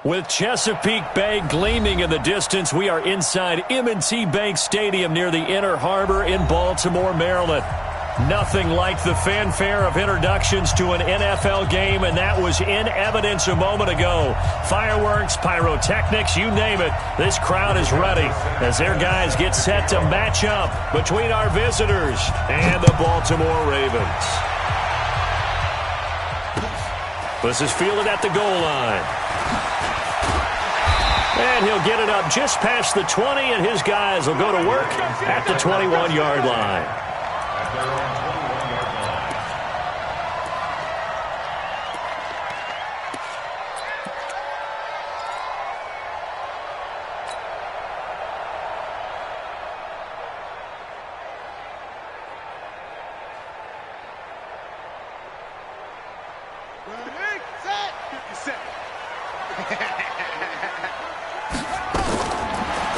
With Chesapeake Bay gleaming in the distance, we are inside M&T Bank Stadium near the Inner Harbor in Baltimore, Maryland. Nothing like the fanfare of introductions to an NFL game, and that was in evidence a moment ago. Fireworks, pyrotechnics, you name it. This crowd is ready as their guys get set to match up between our visitors and the Baltimore Ravens. This is fielded at the goal line. And he'll get it up just past the 20, and his guys will go to work at the 21-yard line.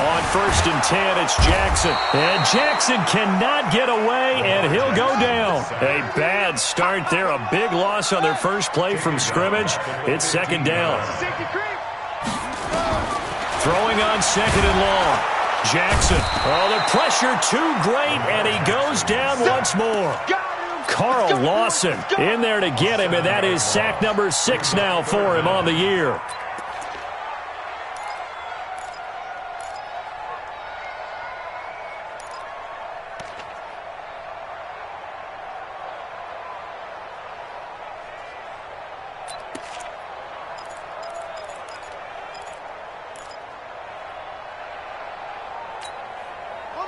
On 1st and 10, it's Jackson. And Jackson cannot get away, and he'll go down. A bad start there. A big loss on their first play from scrimmage. It's 2nd down. Throwing on 2nd and long. Jackson. Oh, the pressure too great, and he goes down once more. Carl Lawson in there to get him, and that is sack number 6 now for him on the year.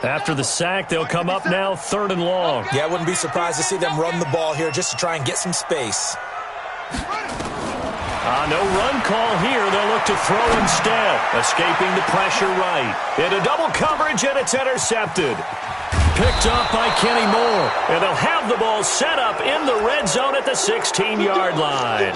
After the sack, they'll come up now 3rd and long. Yeah, I wouldn't be surprised to see them run the ball here just to try and get some space. No run call here. They'll look to throw instead. Escaping the pressure right. Into double coverage, and it's intercepted. Picked up by Kenny Moore. And they'll have the ball set up in the red zone at the 16-yard line.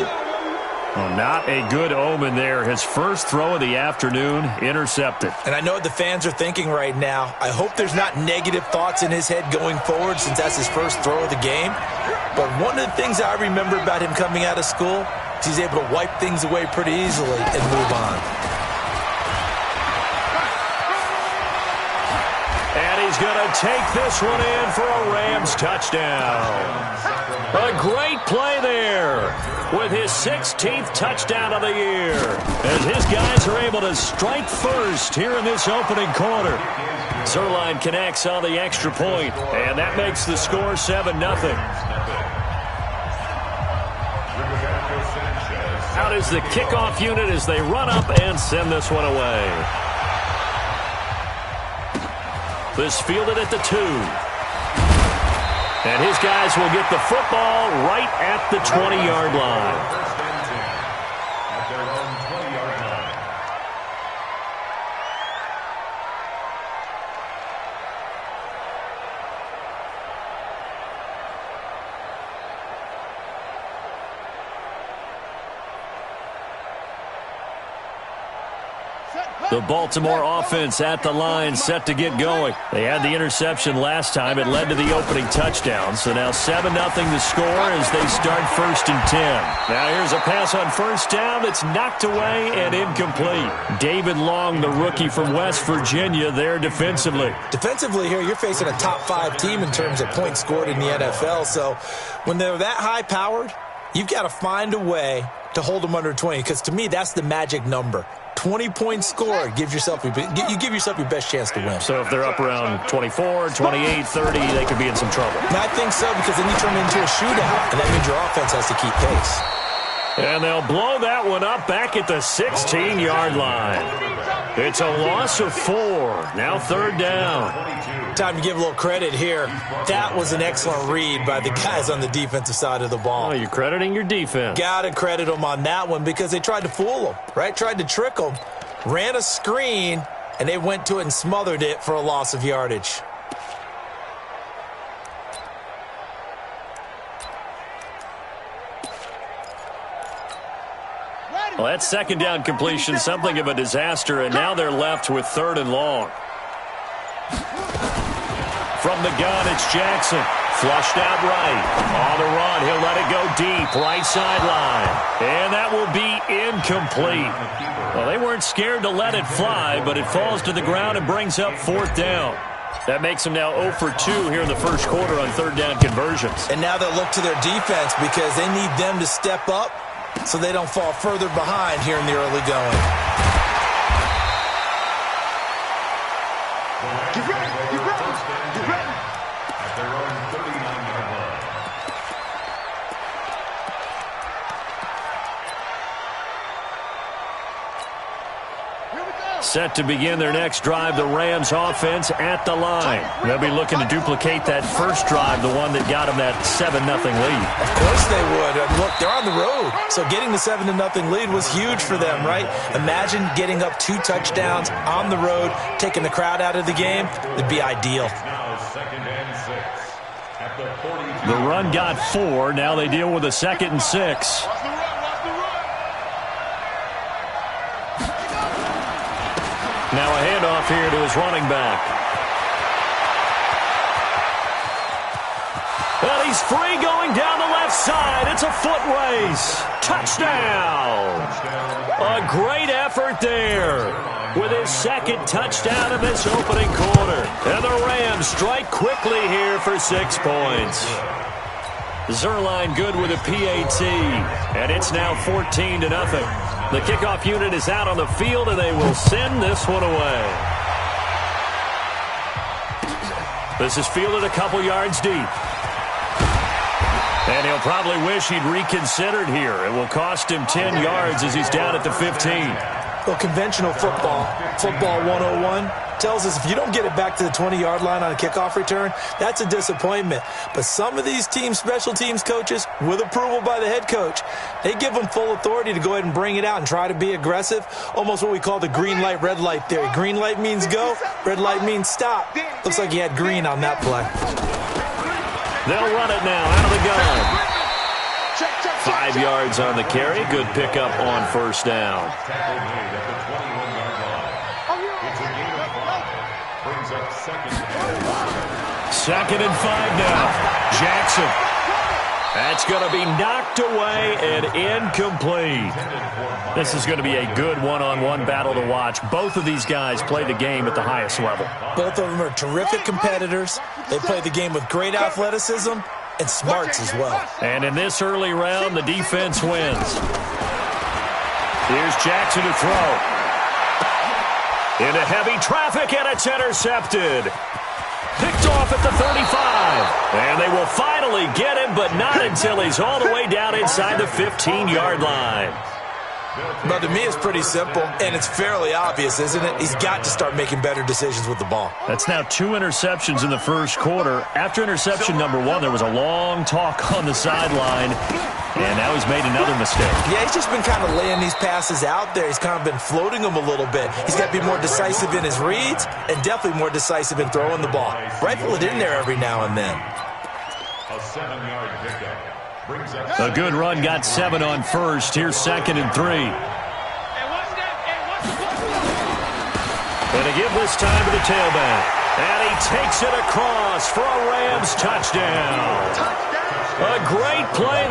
Well, not a good omen there. His first throw of the afternoon, intercepted. And I know what the fans are thinking right now. I hope there's not negative thoughts in his head going forward since that's his first throw of the game. But one of the things I remember about him coming out of school is he's able to wipe things away pretty easily and move on. And he's going to take this one in for a Rams touchdown. A great play there with his 16th touchdown of the year as his guys are able to strike first here in this opening quarter. Zerline connects on the extra point, and that makes the score 7-0. Out is the kickoff unit as they run up and send this one away. This fielded at the 2. And his guys will get the football right at the 20-yard line. The Baltimore offense at the line, set to get going. They had the interception last time. It led to the opening touchdown. So now 7-0 the score as they start 1st and 10. Now here's a pass on 1st down. It's knocked away and incomplete. David Long, the rookie from West Virginia, there defensively. Defensively here, you're facing a top 5 team in terms of points scored in the NFL. So when they're that high-powered, you've got to find a way to hold them under 20, because to me, that's the magic number. 20-point score gives yourself you give yourself your best chance to win. So if they're up around 24, 28, 30, they could be in some trouble. And I think so, because then you turn it into a shootout, and that means your offense has to keep pace. And they'll blow that one up back at the 16-yard line. It's a loss of 4. Now 3rd down. Time to give a little credit here. That was an excellent read by the guys on the defensive side of the ball. Oh, you're crediting your defense. Got to credit them on that one because they tried to fool them, right? Tried to trick them. Ran a screen, and they went to it and smothered it for a loss of yardage. Well, that 2nd down completion, something of a disaster, and now they're left with 3rd and long. From the gun, it's Jackson. Flushed out right. On the run. on. He'll let it go deep, right sideline. And that will be incomplete. Well, they weren't scared to let it fly, but it falls to the ground and brings up 4th down. That makes them now 0 for 2 here in the first quarter on 3rd down conversions. And now they'll look to their defense because they need them to step up so they don't fall further behind here in the early going. Get ready, get ready, get ready. At their own 39-yard line. Set to begin their next drive, the Rams offense at the line. They'll be looking to duplicate that first drive, the one that got them that 7-0 lead. Of course they would. Look, they're on the road, so getting the 7-0 lead was huge for them, right? Imagine getting up 2 touchdowns on the road, taking the crowd out of the game. It'd be ideal. Now 2nd and 6 at the 42. The run got 4. Now they deal with a 2nd and 6. Now a handoff here to his running back. Well, he's free going down the left side. It's a foot race. Touchdown. A great effort there with his 2nd touchdown in this opening quarter. And the Rams strike quickly here for 6 points. Zerline good with a PAT. And it's now 14-0. The kickoff unit is out on the field, and they will send this one away. This is fielded a couple yards deep. And he'll probably wish he'd reconsidered here. It will cost him 10 yards as he's down at the 15. Well, conventional football 101, tells us if you don't get it back to the 20-yard line on a kickoff return, that's a disappointment. But some of these special teams coaches, with approval by the head coach, they give them full authority to go ahead and bring it out and try to be aggressive, almost what we call the green light, red light theory. Green light means go, red light means stop. Looks like he had green on that play. They'll run it now out of the gun. 5 yards on the carry. Good pickup on 1st down. Tackle made at the 21-yard line. It's a gain of 5. Brings up 2nd and 5 now. Jackson. That's going to be knocked away and incomplete. This is going to be a good one-on-one battle to watch. Both of these guys play the game at the highest level. Both of them are terrific competitors. They play the game with great athleticism and smarts as well. And in this early round, the defense wins. Here's Jackson to throw. Into heavy traffic, and it's intercepted. Picked off at the 35. And they will finally get him, but not until he's all the way down inside the 15-yard line. But to me, it's pretty simple, and it's fairly obvious, isn't it? He's got to start making better decisions with the ball. That's now 2 interceptions in the first quarter. After interception number 1, there was a long talk on the sideline, and now he's made another mistake. Yeah, he's just been kind of laying these passes out there. He's kind of been floating them a little bit. He's got to be more decisive in his reads and definitely more decisive in throwing the ball. Rifle it in there every now and then. A 7-yard pickup. A good run got 7 on 1st. Here's 2nd and 3. And to give this time to the tailback. And he takes it across for a Rams touchdown. A great play.